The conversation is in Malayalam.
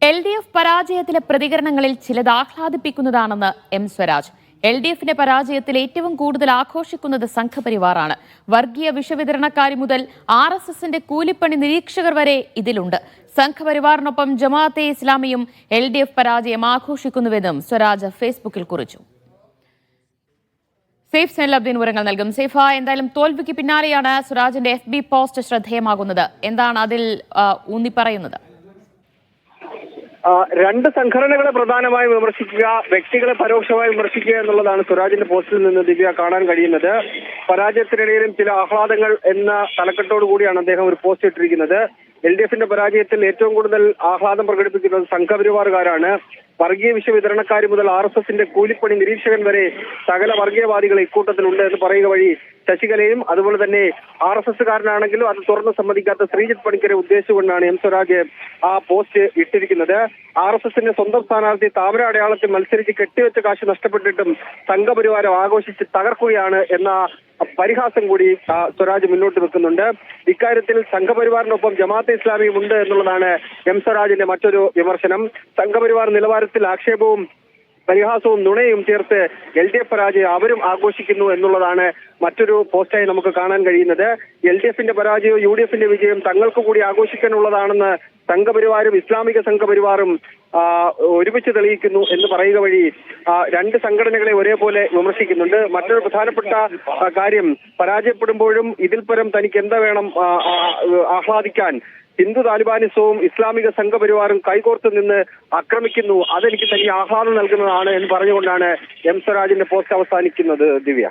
LDF പരാജയത്തിലെ പ്രതികരണങ്ങളിൽ ചിലത് ആഹ്ലാദിപ്പിക്കുന്നതാണെന്ന് എം സ്വരാജ്. LDFിന്റെ പരാജയത്തിൽ ഏറ്റവും കൂടുതൽ ആഘോഷിക്കുന്നത് സംഘപരിവാറാണ്. വർഗീയ വിഷവിതരണക്കാരി മുതൽ RSSന്റെ കൂലിപ്പണി നിരീക്ഷകർ വരെ ഇതിലുണ്ട്. സംഘപരിവാറിനൊപ്പം ജമാഅത്തെ ഇസ്ലാമിയും LDF പരാജയം ആഘോഷിക്കുന്നുവെന്നും സ്വരാജ് ഫേസ്ബുക്കിൽ കുറിച്ചു. സേഫ് സൈനുലബ്ദീൻ വിവരങ്ങൾ നൽകും. സേഫ, എന്തായാലും തോൽവിക്ക് പിന്നാലെയാണ് സ്വരാജിന്റെ FB പോസ്റ്റ് ശ്രദ്ധേയമാകുന്നത്. എന്താണ് അതിൽ ഊന്നിപ്പറയുന്നത്? രണ്ട് സംഘടനകളെ പ്രധാനമായും വിമർശിക്കുക, വ്യക്തികളെ പരോക്ഷമായി വിമർശിക്കുക എന്നുള്ളതാണ് സ്വരാജിന്റെ പോസ്റ്റിൽ നിന്ന് ദിവ്യ കാണാൻ കഴിയുന്നത്. പരാജയത്തിനിടയിലും ചില ആഹ്ലാദങ്ങൾ എന്ന തലക്കെട്ടോടു കൂടിയാണ് അദ്ദേഹം ഒരു പോസ്റ്റ് ഇട്ടിരിക്കുന്നത്. LDFന്റെ പരാജയത്തിൽ ഏറ്റവും കൂടുതൽ ആഹ്ലാദം പ്രകടിപ്പിക്കുന്നത് സംഘപരിവാറുകാരാണ്. വർഗീയ വിഷവിതരണക്കാരി മുതൽ RSSന്റെ കൂലിപ്പണി നിരീക്ഷകൻ വരെ സകല വർഗീയവാദികൾ ഇക്കൂട്ടത്തിലുണ്ട് എന്ന് പറയുക വഴി ശശികലയും അതുപോലെ തന്നെ RSSകാരനാണെങ്കിലും അത് തുറന്ന് സമ്മതിക്കാത്ത ശ്രീജിത്ത് പണിക്കരെ ഉദ്ദേശിച്ചുകൊണ്ടാണ് എം സ്വരാജ് ആ പോസ്റ്റ് ഇട്ടിരിക്കുന്നത്. RSSന്റെ സ്വന്തം സ്ഥാനാർത്ഥി താമര അടയാളത്തിൽ മത്സരിച്ച് കെട്ടിവെച്ച കാശ് നഷ്ടപ്പെട്ടിട്ടും സംഘപരിവാരം ആഘോഷിച്ച് തകർക്കുകയാണ് എന്ന പരിഹാസം കൂടി സ്വരാജ് മുന്നോട്ട് വെക്കുന്നുണ്ട്. ഇക്കാര്യത്തിൽ സംഘപരിവാറിനൊപ്പം ജമാഅത്തെ ഇസ്ലാമിയും ഉണ്ട് എന്നുള്ളതാണ് എം സ്വരാജിന്റെ മറ്റൊരു വിമർശനം. സംഘപരിവാർ നിലവാരത്തിൽ ആക്ഷേപവും പരിഹാസവും നുണയും ചേർത്ത് LDF പരാജയം അവരും ആഘോഷിക്കുന്നു എന്നുള്ളതാണ് മറ്റൊരു പോസ്റ്റായി നമുക്ക് കാണാൻ കഴിയുന്നത്. LDFന്റെ പരാജയവും UDFന്റെ വിജയം തങ്ങൾക്ക് കൂടി ആഘോഷിക്കാനുള്ളതാണെന്ന് സംഘപരിവാരും ഇസ്ലാമിക സംഘപരിവാറും ഒരുമിച്ച് തെളിയിക്കുന്നു എന്ന് പറയുക വഴി രണ്ട് സംഘടനകളെ ഒരേപോലെ വിമർശിക്കുന്നുണ്ട്. മറ്റൊരു പ്രധാനപ്പെട്ട കാര്യം, പരാജയപ്പെടുമ്പോഴും ഇതിൽ പരം തനിക്ക് എന്താ വേണം ആഹ്ലാദിക്കാൻ, ഹിന്ദു താലിബാനിസവും ഇസ്ലാമിക സംഘപരിവാറും കൈകോർത്ത് നിന്ന് ആക്രമിക്കുന്നു, അതെനിക്ക് തനിക്ക് ആഹ്ലാദം നൽകുന്നതാണ് എന്ന് പറഞ്ഞുകൊണ്ടാണ് എം സ്വരാജിന്റെ പോസ്റ്റ് അവസാനിക്കുന്നത്. ദിവ്യ.